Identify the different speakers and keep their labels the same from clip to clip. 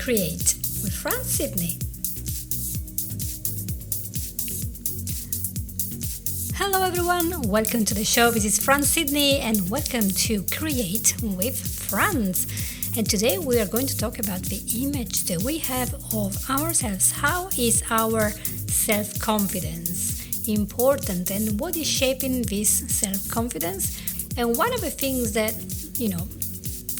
Speaker 1: Create with Fran Sidney. Hello everyone, welcome to the show. This is Fran Sidney and welcome to Create with Franz. And today we are going to talk about the image that we have of ourselves. How is our self-confidence important and what is shaping this self-confidence? And one of the things that,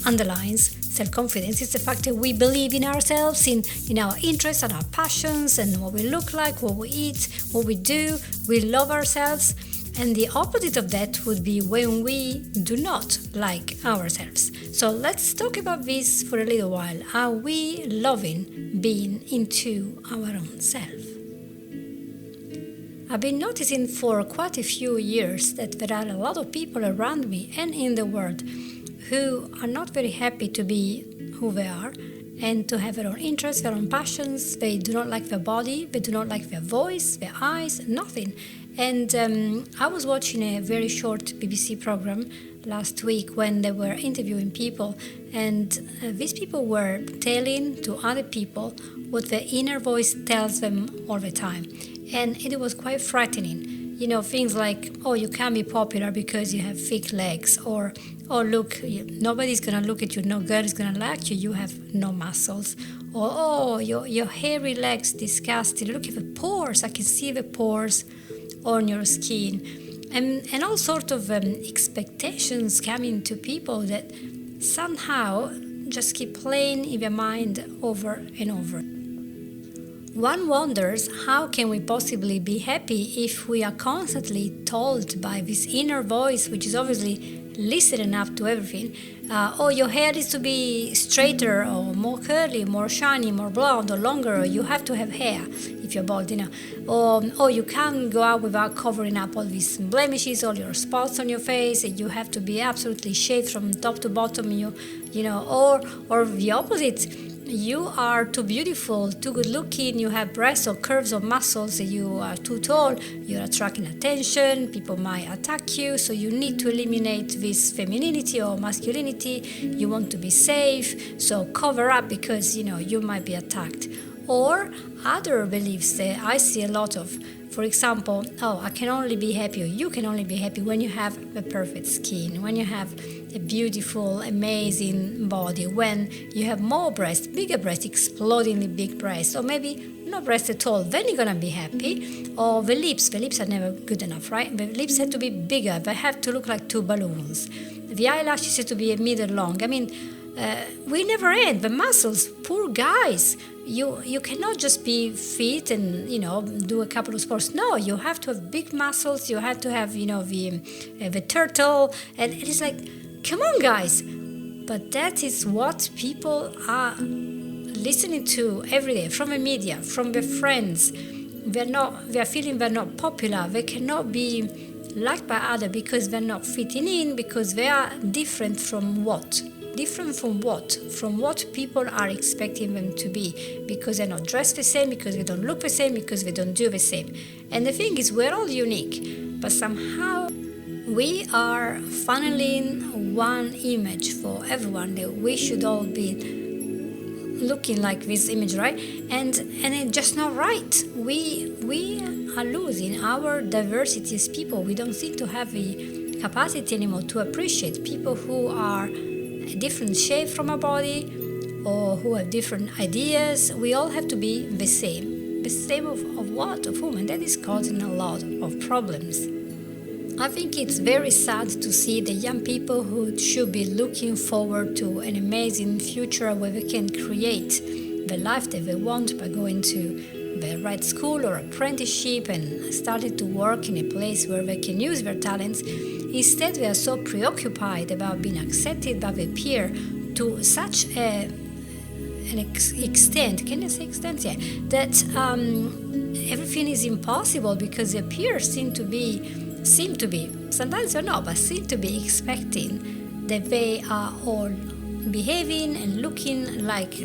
Speaker 1: underlines self-confidence is the fact that we believe in ourselves, in our interests and our passions and what we look like, what we eat, what we do. We love ourselves. And the opposite of that would be when we do not like ourselves. So let's talk about this for a little while. Are we loving being into our own self? I've been noticing for quite a few years that there are a lot of people around me and in the world who are not very happy to be who they are and to have their own interests, their own passions. They do not like their body, they do not like their voice, their eyes, nothing. And I was watching a very short BBC program last week when they were interviewing people, and these people were telling to other people what their inner voice tells them all the time. And it was quite frightening. Things like, oh, you can't be popular because you have thick legs, or, oh, look, nobody's going to look at you, no girl is going to like you, you have no muscles, or, oh, your hairy legs, disgusting, look at the pores, I can see the pores on your skin, and all sorts of expectations coming to people that somehow just keep playing in their mind over and over. One wonders, how can we possibly be happy if we are constantly told by this inner voice, which is obviously listening up to everything, oh, your hair needs to be straighter or more curly, more shiny, more blonde or longer, or you have to have hair if you're bald, or oh, you can't go out without covering up all these blemishes, all your spots on your face, and you have to be absolutely shaved from top to bottom, or the opposite. You are too beautiful, too good looking, you have breasts or curves or muscles, you are too tall, you're attracting attention, people might attack you, so you need to eliminate this femininity or masculinity, you want to be safe, so cover up because, you might be attacked. Or other beliefs that I see a lot of. For example, oh, I can only be happy, or you can only be happy when you have the perfect skin, when you have a beautiful, amazing body, when you have more breasts, bigger breasts, explodingly big breasts, or maybe no breasts at all, then you're going to be happy. Or the lips are never good enough, right? The lips have to be bigger, they have to look like two balloons. The eyelashes have to be a meter long. We never end. The muscles, poor guys. You cannot just be fit and do a couple of sports. No, you have to have big muscles. You have to have the turtle, and it is like, come on, guys. But that is what people are listening to every day from the media, from their friends. They are feeling they're not popular. They cannot be liked by others because they're not fitting in, because they are different from what? Different from what? From what people are expecting them to be, because they're not dressed the same, because they don't look the same, because they don't do the same. And the thing is, we're all unique, but somehow we are funneling one image for everyone that we should all be looking like this image, right? And it's just not right. We are losing our diversity as people. We don't seem to have the capacity anymore to appreciate people who are a different shape from our body or who have different ideas. We all have to be the same. The same of what? Of whom? And that is causing a lot of problems. I think it's very sad to see the young people who should be looking forward to an amazing future where they can create the life that they want by going to the right school or apprenticeship and starting to work in a place where they can use their talents. Instead, they are so preoccupied about being accepted by their peer to such an extent, can I say extent? Yeah, that everything is impossible because their peers seem to be, sometimes they're not, but seem to be expecting that they are all behaving and looking like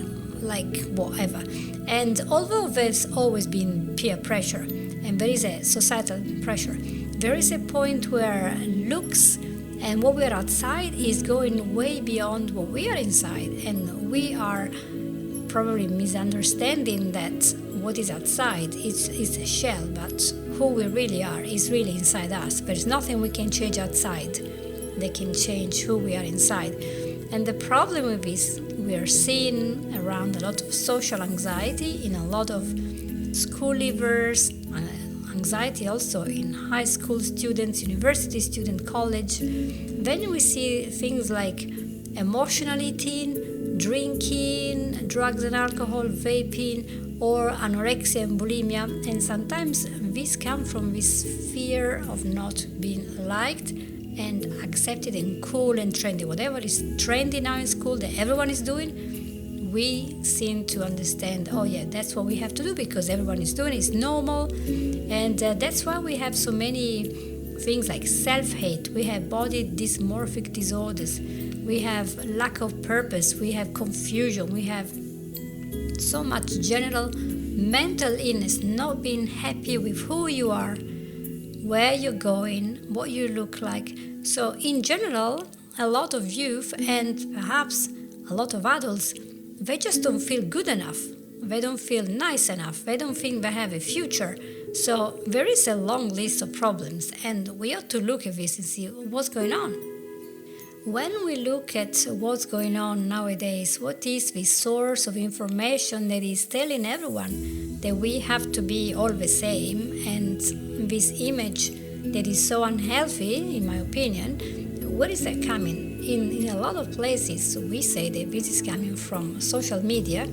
Speaker 1: whatever. And although there's always been peer pressure and there is a societal pressure, there is a point where looks and what we are outside is going way beyond what we are inside, and we are probably misunderstanding that what is outside is a shell, but who we really are is really inside us. There's nothing we can change outside that can change who we are inside. And the problem with this, we are seeing around a lot of social anxiety in a lot of school leavers, anxiety also in high school students, university students, college. Then we see things like emotional eating, drinking, drugs and alcohol, vaping, or anorexia and bulimia. And sometimes this comes from this fear of not being liked and accepted and cool and trendy. Whatever is trendy now in school that everyone is doing, we seem to understand, oh yeah, that's what we have to do because everyone is doing it, it's normal. And that's why we have so many things like self-hate, we have body dysmorphic disorders, we have lack of purpose, we have confusion, we have so much general mental illness, not being happy with who you are, where you're going, what you look like. So in general, a lot of youth and perhaps a lot of adults, they just don't feel good enough. They don't feel nice enough. They don't think they have a future. So there is a long list of problems, and we ought to look at this and see what's going on. When we look at what's going on nowadays, what is the source of information that is telling everyone that we have to be all the same, and this image that is so unhealthy, in my opinion, where is that coming? In a lot of places, we say that this is coming from social media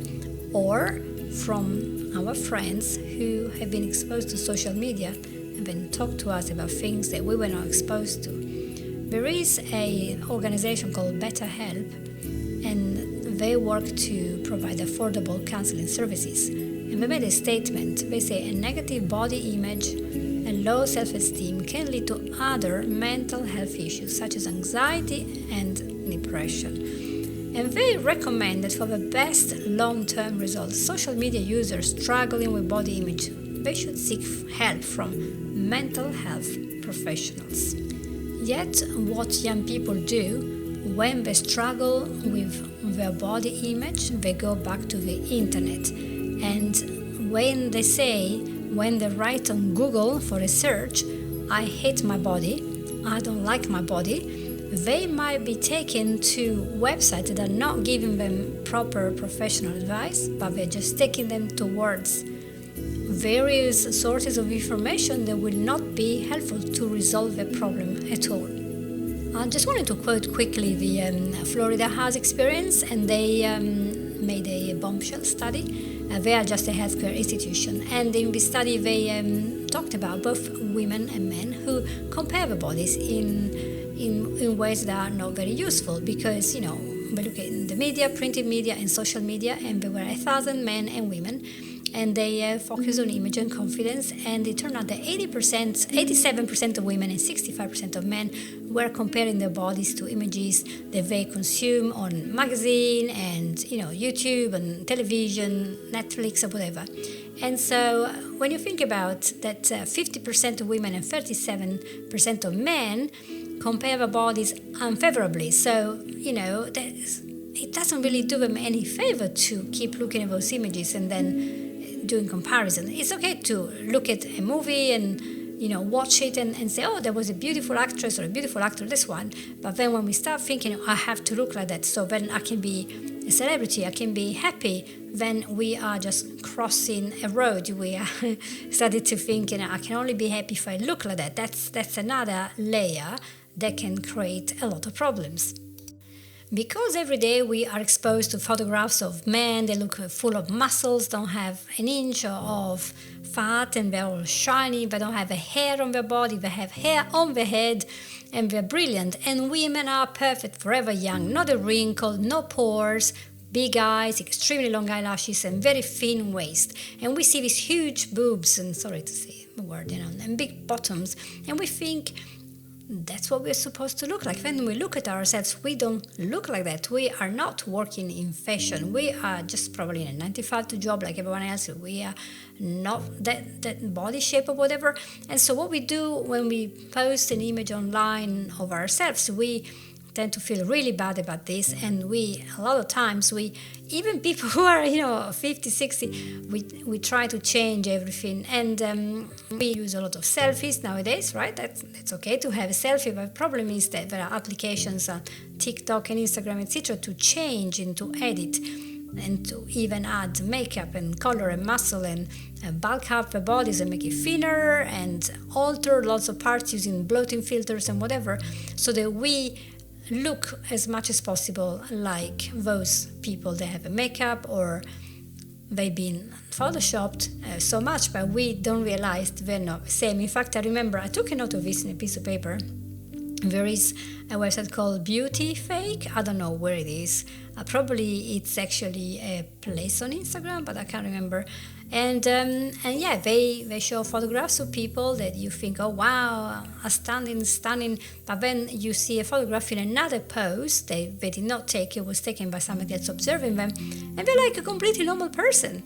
Speaker 1: or from our friends who have been exposed to social media and then talk to us about things that we were not exposed to. There is an organization called Better Help, and they work to provide affordable counseling services. And they made a statement. They say a negative body image and low self-esteem can lead to other mental health issues such as anxiety and depression. And they recommend that for the best long-term results, social media users struggling with body image, they should seek help from mental health professionals. Yet, what young people do when they struggle with their body image, they go back to the internet. And when they write on Google for a search, I hate my body, I don't like my body, they might be taken to websites that are not giving them proper professional advice, but they're just taking them towards various sources of information that will not be helpful to resolve the problem at all. I just wanted to quote quickly the Florida House experience, and they made a bombshell study. They are just a healthcare institution, and in this study they talked about both women and men who compare their bodies in ways that are not very useful, because, you know, we look at the media, printed media and social media, and there were 1,000 men and women, and they focused on image and confidence, and it turned out that 87% of women and 65% of men were comparing their bodies to images that they consume on magazine and, you know, YouTube and television, Netflix or whatever. And so when you think about that, 50% of women and 37% of men compare their bodies unfavorably. So, you know, it doesn't really do them any favor to keep looking at those images and then doing comparison. It's okay to look at a movie and, you know, watch it and say, oh, there was a beautiful actress or a beautiful actor, this one. But then when we start thinking, I have to look like that, so then I can be a celebrity, I can be happy, then we are just crossing a road. We are started to think, I can only be happy if I look like that. That's another layer that can create a lot of problems. Because every day we are exposed to photographs of men, they look full of muscles, don't have an inch of fat, and they're all shiny, they don't have a hair on their body, they have hair on their head, and they're brilliant. And women are perfect, forever young, not a wrinkle, no pores, big eyes, extremely long eyelashes, and very thin waist. And we see these huge boobs, and sorry to say the word, and big bottoms, and we think, that's what we're supposed to look like. When we look at ourselves, we don't look like that. We are not working in fashion. We are just probably in a 9-to-5 job like everyone else. We are not that body shape or whatever. And so what we do when we post an image online of ourselves, we tend to feel really bad about this, and a lot of times even people who are 50, 60, we try to change everything, and we use a lot of selfies nowadays, right? It's okay to have a selfie, but the problem is that there are applications on TikTok and Instagram, etc., to change and to edit and to even add makeup and color and muscle and bulk up the bodies and make it thinner and alter lots of parts using bloating filters and whatever, so that we look as much as possible like those people that have a makeup or they've been photoshopped so much, but we don't realize they're not the same. In fact, I remember I took a note of this in a piece of paper. There is a website called Beauty Fake. I don't know where it is. Probably it's actually a place on Instagram, but I can't remember. And yeah, they show photographs of people that you think, oh wow, stunning. But then you see a photograph in another pose they did not take. It was taken by somebody else observing them, and they're like a completely normal person.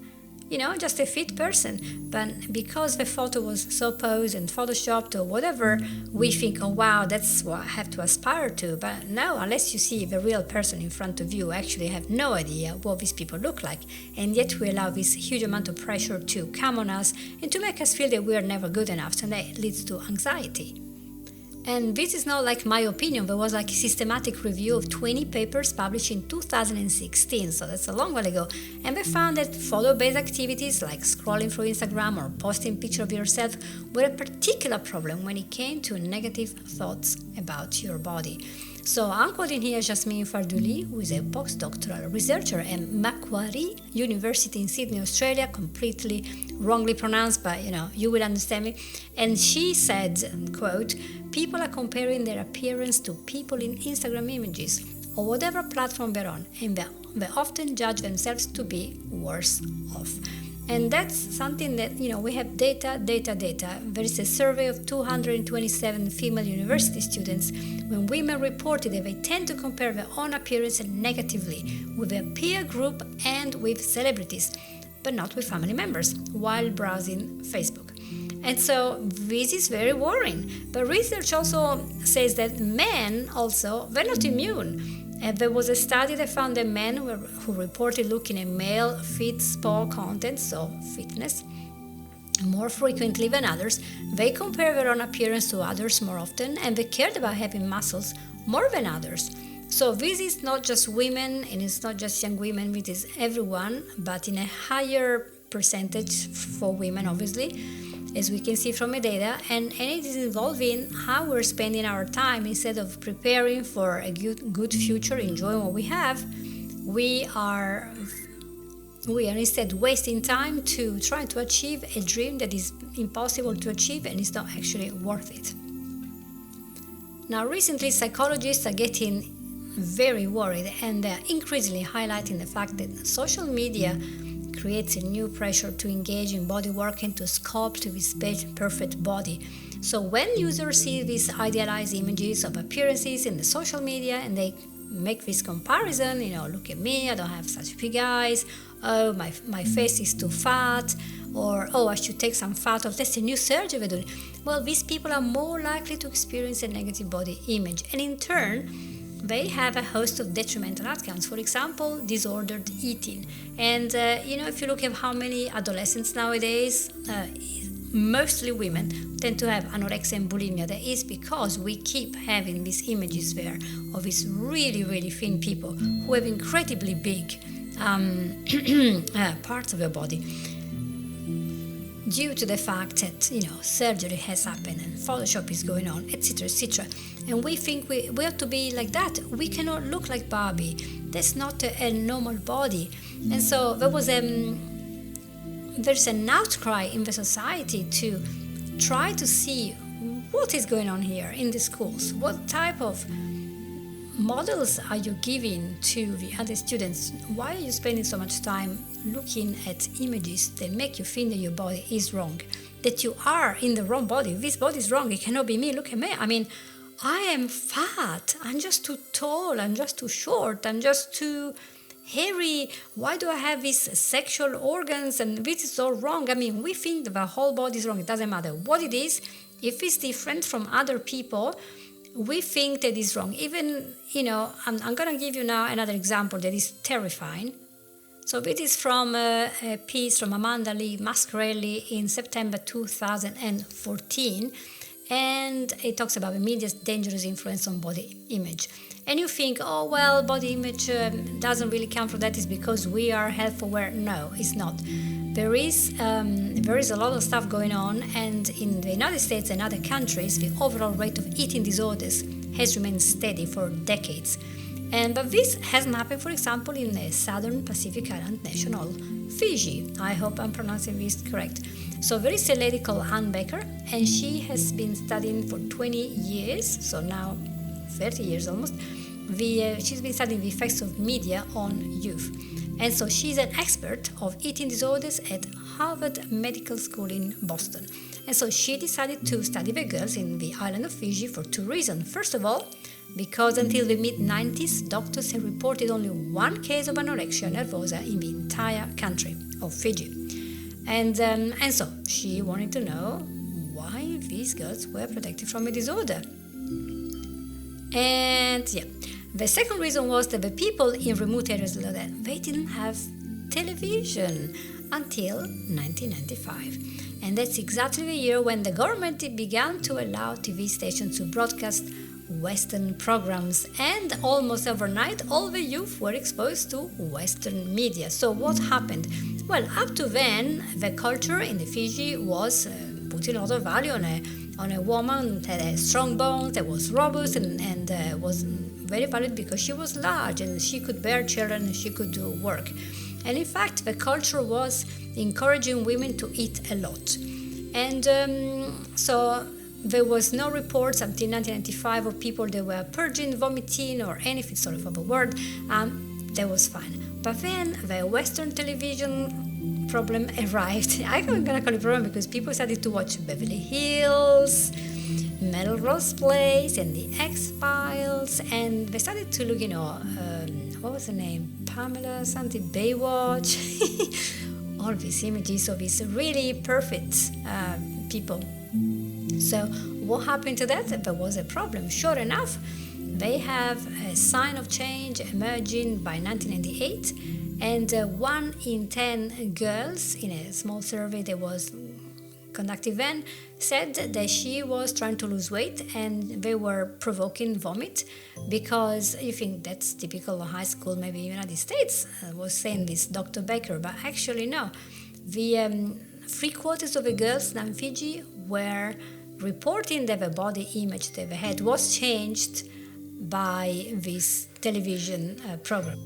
Speaker 1: Just a fit person. But because the photo was so posed and photoshopped or whatever, we think, oh wow, that's what I have to aspire to. But no, unless you see the real person in front of you, actually have no idea what these people look like. And yet we allow this huge amount of pressure to come on us and to make us feel that we are never good enough. And that leads to anxiety. And this is not like my opinion. There was like a systematic review of 20 papers published in 2016, so that's a long while ago. And they found that photo-based activities like scrolling through Instagram or posting pictures of yourself were a particular problem when it came to negative thoughts about your body. So I'm quoting here Jasmine Fardouli, who is a postdoctoral researcher at Macquarie University in Sydney, Australia, completely wrongly pronounced, but you will understand me. And she said, quote, "People are comparing their appearance to people in Instagram images or whatever platform they're on, and they often judge themselves to be worse off." And that's something that, we have data. There is a survey of 227 female university students when women reported that they tend to compare their own appearance negatively with their peer group and with celebrities, but not with family members, while browsing Facebook. And so this is very worrying. But research also says that men also, they're not immune. And there was a study that found that men who reported looking at male fit spa content, so fitness, more frequently than others, they compare their own appearance to others more often, and they cared about having muscles more than others. So this is not just women, and it's not just young women, it is everyone, but in a higher percentage for women, obviously, as we can see from the data, and it is involving how we're spending our time. Instead of preparing for a good future, enjoying what we have, we are instead wasting time to try to achieve a dream that is impossible to achieve and is not actually worth it. Now, recently, psychologists are getting very worried, and they're increasingly highlighting the fact that social media creates a new pressure to engage in body work and to sculpt this perfect body. So when users see these idealized images of appearances in the social media and they make this comparison, look at me, I don't have such big eyes, oh, my face is too fat, or oh, I should take some fat off, that's a new surgery we're doing. Well, these people are more likely to experience a negative body image, and in turn, they have a host of detrimental outcomes. For example, disordered eating. And, if you look at how many adolescents nowadays, mostly women, tend to have anorexia and bulimia, that is because we keep having these images there of these really, really thin people who have incredibly big parts of their body, due to the fact that, surgery has happened and Photoshop is going on, etc., etc. And we think we have to be like that. We cannot look like Barbie. That's not a normal body. And so there's an outcry in the society to try to see what is going on here in the schools. What type of models are you giving to the other students? Why are you spending so much time looking at images that make you think that your body is wrong, that you are in the wrong body? This body is wrong. It cannot be me. Look at me. I am fat. I'm just too tall. I'm just too short. I'm just too hairy. Why do I have these sexual organs? And this is all wrong. We think that the whole body is wrong. It doesn't matter what it is. If it's different from other people, we think that is wrong. Even, I'm going to give you now another example that is terrifying. So it is from a piece from Amanda Lee Mascarelli in September 2014, and it talks about the media's dangerous influence on body image. And you think, oh, well, body image doesn't really count for that, is because we are health aware. No, it's not. There is a lot of stuff going on, and in the United States and other countries, the overall rate of eating disorders has remained steady for decades. But this hasn't happened, for example, in the Southern Pacific Island nation of Fiji. I hope I'm pronouncing this correct. So there is a lady called Ann Baker, and she has been studying for 20 years, so now 30 years almost. She's been studying the effects of media on youth. And so she's an expert of eating disorders at Harvard Medical School in Boston. And so she decided to study the girls in the island of Fiji for two reasons. First of all, because until the mid-90s, doctors had reported only one case of anorexia nervosa in the entire country of Fiji. And so she wanted to know why these girls were protected from a disorder. And the second reason was that the people in remote areas like that, they didn't have television until 1995. And that's exactly the year when the government began to allow TV stations to broadcast Western programs, and almost overnight all the youth were exposed to Western media. So what happened? Well, up to then, the culture in the Fiji was putting a lot of value on a woman that had strong bones, that was robust, and was very valued because she was large and she could bear children and she could do work. And in fact, the culture was encouraging women to eat a lot. And so there was no reports until 1995 of people that were purging, vomiting, or anything sort of a word. That was fine. But then the Western television problem arrived. I'm going to call it problem because people started to watch Beverly Hills, Melrose Place, and the X-Files, and they started to look, what was the name? Pamela something, Baywatch. All these images of these really perfect people. So what happened to that? There was a problem. Sure enough, they have a sign of change emerging by 1998, and 1 in 10 girls in a small survey that was conducted then said that she was trying to lose weight, and they were provoking vomit, because you think that's typical of high school, maybe United States was saying this, Dr. Baker, but actually no. The 3/4 of the girls now in Fiji were reporting that the body image that they had was changed by this television program.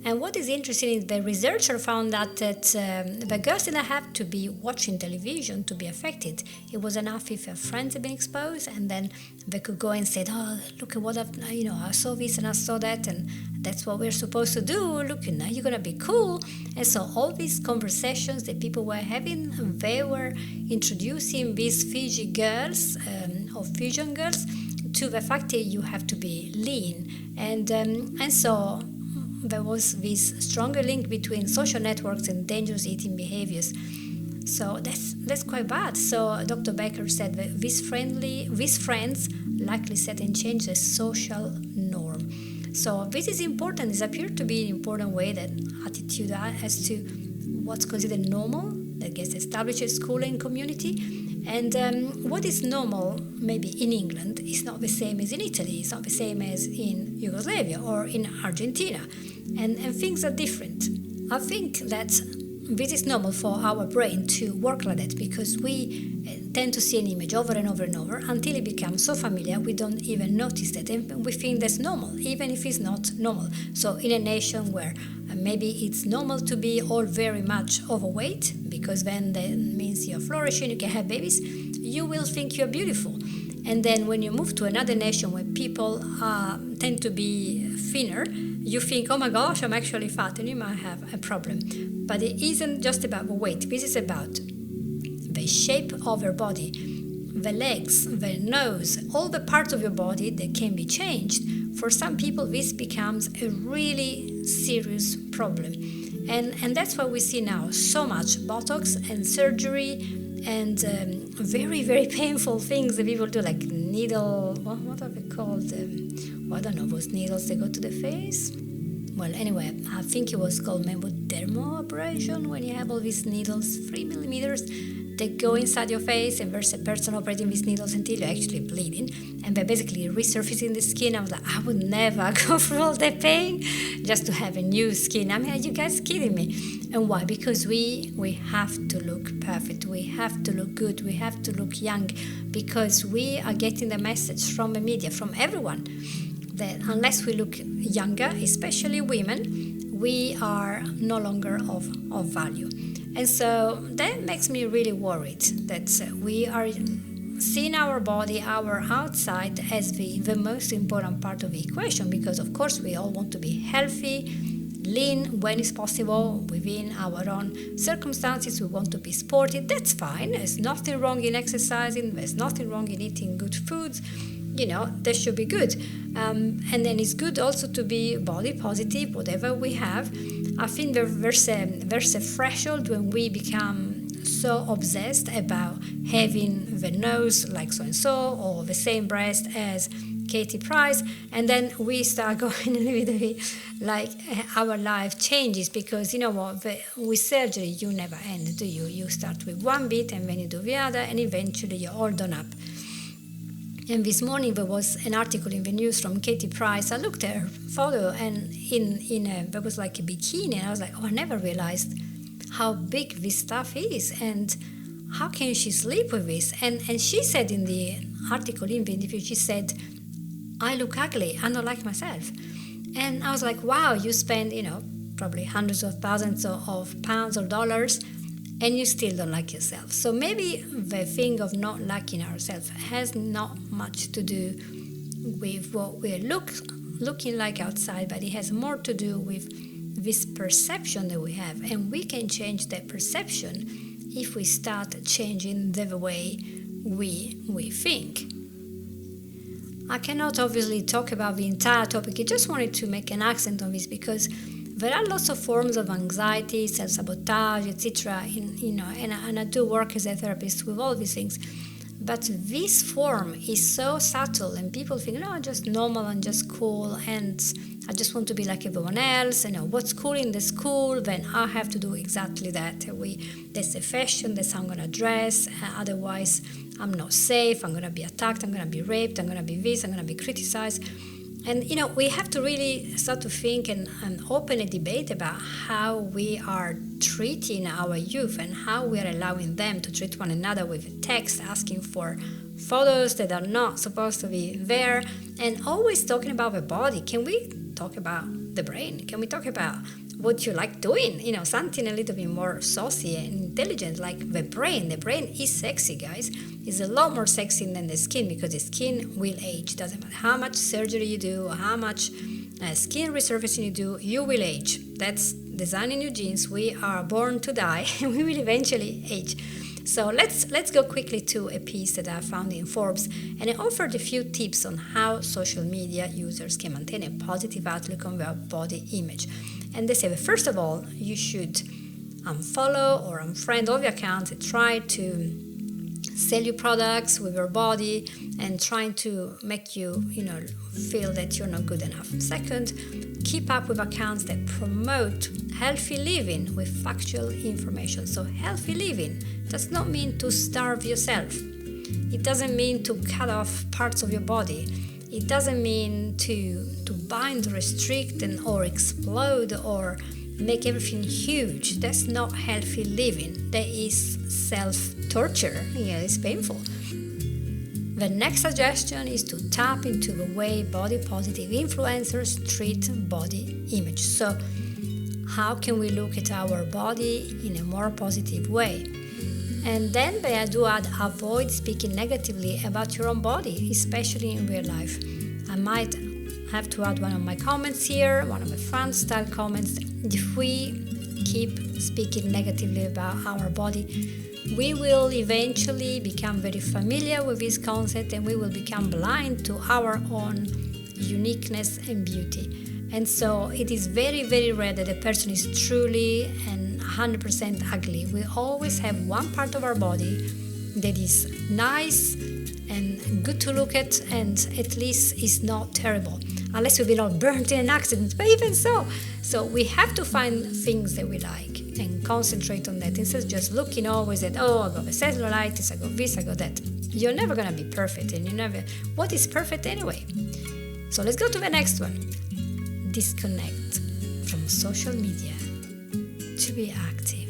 Speaker 1: And what is interesting is the researcher found that the girls didn't have to be watching television to be affected. It was enough if their friends had been exposed, and then they could go and say, oh, look at what I saw this and I saw that, and that's what we're supposed to do. Look, now you're going to be cool. And so all these conversations that people were having, they were introducing these Fiji girls, or Fijian girls, to the fact that you have to be lean. And so there was this stronger link between social networks and dangerous eating behaviors. So that's quite bad. So Dr. Becker said that these friends likely set and change the social norm. So this is important. It appears to be an important way that attitude as to what's considered normal that gets established at school and community. And what is normal, maybe in England, is not the same as in Italy, it's not the same as in Yugoslavia or in Argentina. And things are different. I think that this is normal for our brain to work like that, because we tend to see an image over and over and over until it becomes so familiar we don't even notice that, and we think that's normal, even if it's not normal. So in a nation where maybe it's normal to be all very much overweight, because then that means you're flourishing, you can have babies, you will think you're beautiful. And then when you move to another nation where people tend to be thinner, you think, oh my gosh, I'm actually fat, and you might have a problem. But it isn't just about the weight. This is about the shape of your body, the legs, the nose, all the parts of your body that can be changed. For some people, this becomes a really serious problem. And that's why we see now so much Botox and surgery and very, very painful things that people do, like needle, what are they called? I don't know, those needles they go to the face. Well, anyway, I think it was called dermoabrasion, when you have all these needles, 3 millimeters, they go inside your face, and there's a person operating these needles until you're actually bleeding, and they're basically resurfacing the skin. I was like, I would never go through all that pain just to have a new skin. I mean, are you guys kidding me? And why? Because we have to look perfect, we have to look good, we have to look young, because we are getting the message from the media, from everyone, that unless we look younger, especially women, we are no longer of value. And so that makes me really worried that we are seeing our body, our outside, as the most important part of the equation, because of course we all want to be healthy, lean when it's possible, within our own circumstances. We want to be sporty. That's fine. There's nothing wrong in exercising. There's nothing wrong in eating good foods. That should be good. And then it's good also to be body positive, whatever we have. I think there's a threshold when we become so obsessed about having the nose like so-and-so, or the same breast as Katie Price, and then we start going a little bit like our life changes, because you know what, with surgery you never end, do you? You start with one bit and then you do the other, and eventually you're all done up. And this morning there was an article in the news from Katie Price. I looked at her photo, and there was like a bikini, and I was like, I never realized how big this stuff is, and how can she sleep with this? And she said in the article, in the interview, she said, I look ugly, I don't like myself. And I was like, wow, you spend, probably hundreds of thousands of pounds or dollars, and you still don't like yourself. So maybe the thing of not liking ourselves has not much to do with what we're looking like outside, but it has more to do with this perception that we have. And we can change that perception if we start changing the way we think. I cannot obviously talk about the entire topic. I just wanted to make an accent on this, because there are lots of forms of anxiety, self-sabotage, etc. And I do work as a therapist with all these things. But this form is so subtle, and people think, no, I'm just normal and just cool, and I just want to be like everyone else. What's cool in the school, then I have to do exactly that. That's the fashion, that's how I'm going to dress. Otherwise, I'm not safe, I'm going to be attacked, I'm going to be raped, I'm going to be this, I'm going to be criticized. And, we have to really start to think and open a debate about how we are treating our youth, and how we are allowing them to treat one another with text, asking for photos that are not supposed to be there, and always talking about the body. Can we talk about the brain? Can we talk about what you like doing? Something a little bit more saucy and intelligent, like the brain. The brain is sexy, guys. It's a lot more sexy than the skin, because the skin will age. Doesn't matter how much surgery you do, or how much skin resurfacing you do, you will age. That's designing your genes. We are born to die, and we will eventually age. So let's go quickly to a piece that I found in Forbes, and it offered a few tips on how social media users can maintain a positive outlook on their body image. And they say that first of all, you should unfollow or unfriend all the accounts that try to sell you products with your body and trying to make you, feel that you're not good enough. Second, keep up with accounts that promote healthy living with factual information. So healthy living does not mean to starve yourself. It doesn't mean to cut off parts of your body. It doesn't mean to bind, restrict, or explode, or make everything huge. That's not healthy living. That is self-torture. It's painful. The next suggestion is to tap into the way body-positive influencers treat body image. So how can we look at our body in a more positive way? And then I do add, avoid speaking negatively about your own body, especially in real life. I might have to add one of my comments here, one of my fan style comments. If we keep speaking negatively about our body, we will eventually become very familiar with this concept, and we will become blind to our own uniqueness and beauty. And so it is very, very rare that a person is truly and 100% ugly. We always have one part of our body that is nice and good to look at, and at least is not terrible, unless we've been all burnt in an accident. But even so we have to find things that we like and concentrate on that, instead of just looking always at, oh, I got the cellulitis, I got this, I got that. You're never gonna be perfect, and what is perfect anyway? So let's go to the next one. Disconnect from social media to be active.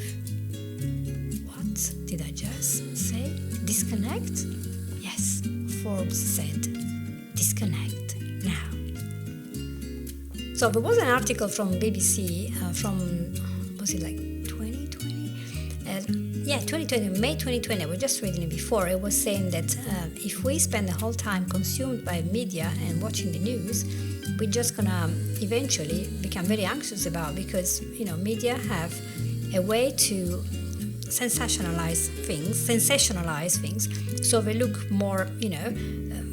Speaker 1: What did I just say? Disconnect? Yes, Forbes said disconnect now. So there was an article from BBC was it like 2020? 2020, May 2020. I was just reading it before. It was saying that if we spend the whole time consumed by media and watching the news, we're just gonna eventually become very anxious about, because media have a way to sensationalize things, so they look more,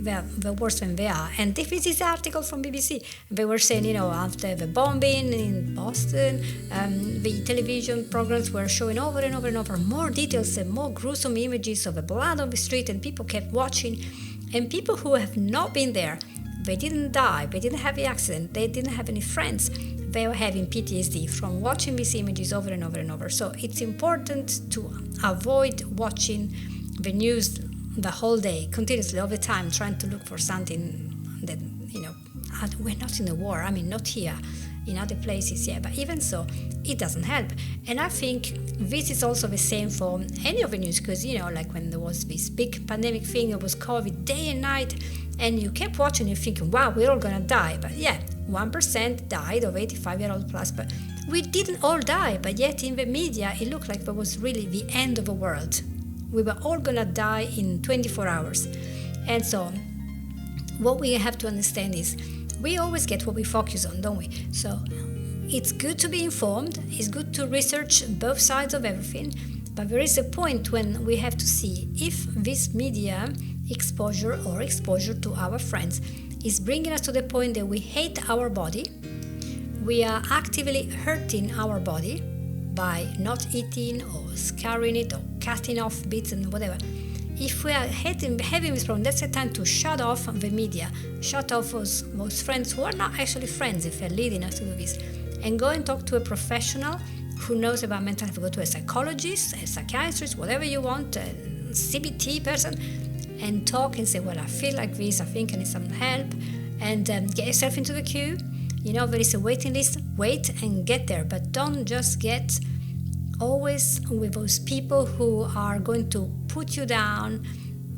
Speaker 1: they're worse than they are. And this is an article from BBC. They were saying, after the bombing in Boston, the television programs were showing over and over and over more details and more gruesome images of the blood on the street, and people kept watching. And people who have not been there, they didn't die, they didn't have the accident, they didn't have any friends, they were having PTSD from watching these images over and over and over. So it's important to avoid watching the news the whole day, continuously, all the time, trying to look for something that, we're not in a war. I mean, not here, in other places, yeah, but even so, it doesn't help. And I think this is also the same for any of the news, because, like when there was this big pandemic thing, it was COVID day and night, and you kept watching and thinking, wow, we're all gonna die. But yeah, 1% died of 85-year-old plus, but we didn't all die. But yet in the media, it looked like there was really the end of the world. We were all gonna die in 24 hours. And so what we have to understand is we always get what we focus on, don't we? So it's good to be informed, it's good to research both sides of everything, but there is a point when we have to see if this media exposure to our friends is bringing us to the point that we hate our body, we are actively hurting our body by not eating or scarring it or cutting off bits and whatever. If we are having this problem, that's the time to shut off the media, shut off those friends who are not actually friends if they're leading us to do this, and go and talk to a professional who knows about mental health. Go to a psychologist, a psychiatrist, whatever you want, a CBT person, and talk and say, well, I feel like this, I think I need some help, and get yourself into the queue. There is a waiting list, wait and get there, but don't just get always with those people who are going to put you down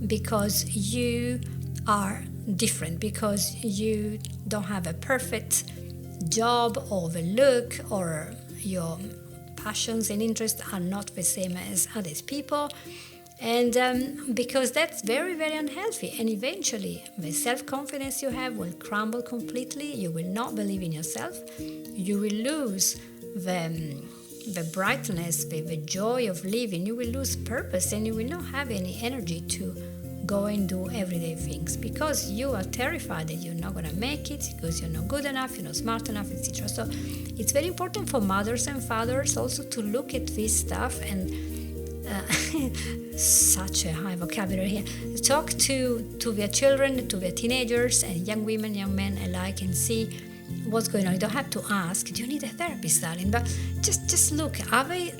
Speaker 1: because you are different, because you don't have a perfect job or the look, or your passions and interests are not the same as other people. And because that's very, very unhealthy, and eventually the self-confidence you have will crumble completely. You will not believe in yourself. You will lose the brightness, the joy of living. You will lose purpose, and you will not have any energy to go and do everyday things, because you are terrified that you're not going to make it, because you're not good enough, you're not smart enough, etc. So it's very important for mothers and fathers also to look at this stuff and such a high vocabulary here. Talk to their children, to their teenagers, and young women, young men alike, and see what's going on. You don't have to ask, do you need a therapist, darling? But just look, are they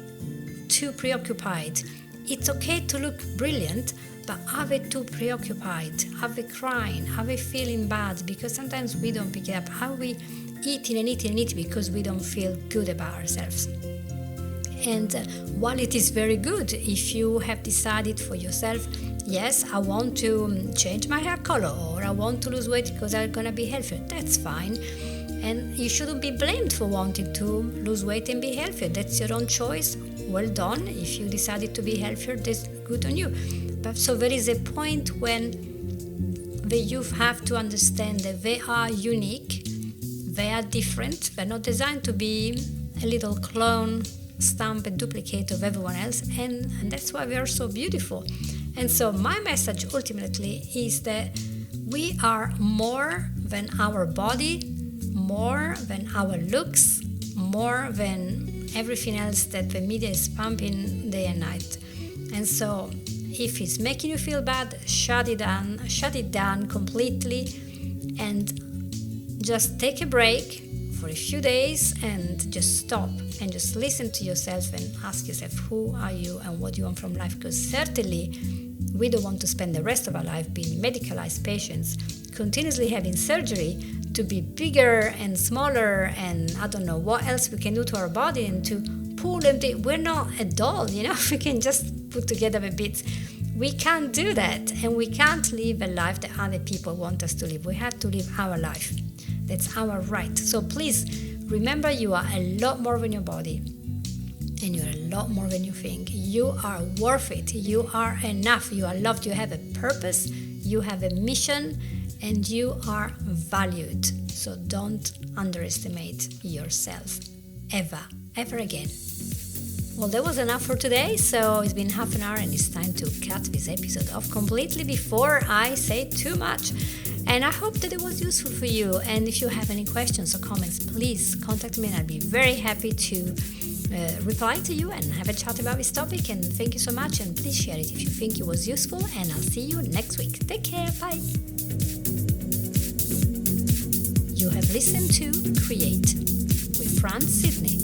Speaker 1: too preoccupied? It's okay to look brilliant, but are they too preoccupied? Are they crying? Are they feeling bad? Because sometimes we don't pick it up. Are we eating and eating and eating because we don't feel good about ourselves? And while it is very good if you have decided for yourself, yes, I want to change my hair color, or I want to lose weight because I'm going to be healthier, that's fine. And you shouldn't be blamed for wanting to lose weight and be healthier. That's your own choice. Well done. If you decided to be healthier, that's good on you. But so there is a point when the youth have to understand that they are unique, they are different, they're not designed to be a little clone, stamp and duplicate of everyone else, and that's why we are so beautiful. And so my message ultimately is that we are more than our body, more than our looks, more than everything else that the media is pumping day and night. And so if it's making you feel bad, shut it down completely, and just take a break for a few days and just stop and just listen to yourself and ask yourself, who are you and what do you want from life? Because certainly we don't want to spend the rest of our life being medicalized patients, continuously having surgery to be bigger and smaller, and I don't know what else we can do to our body and to pull them. We're not a doll, we can just put together the bits. We can't do that, and we can't live a life that other people want us to live. We have to live our life. That's our right. So please remember, you are a lot more than your body, and you're a lot more than you think. You are worth it. You are enough. You are loved. You have a purpose. You have a mission, and you are valued. So don't underestimate yourself ever again. Well, that was enough for today. So it's been half an hour and it's time to cut this episode off completely before I say too much. And I hope that it was useful for you. And if you have any questions or comments, please contact me and I'll be very happy to reply to you and have a chat about this topic. And thank you so much. And please share it if you think it was useful. And I'll see you next week. Take care. Bye. You have listened to Create with Fran Sidney.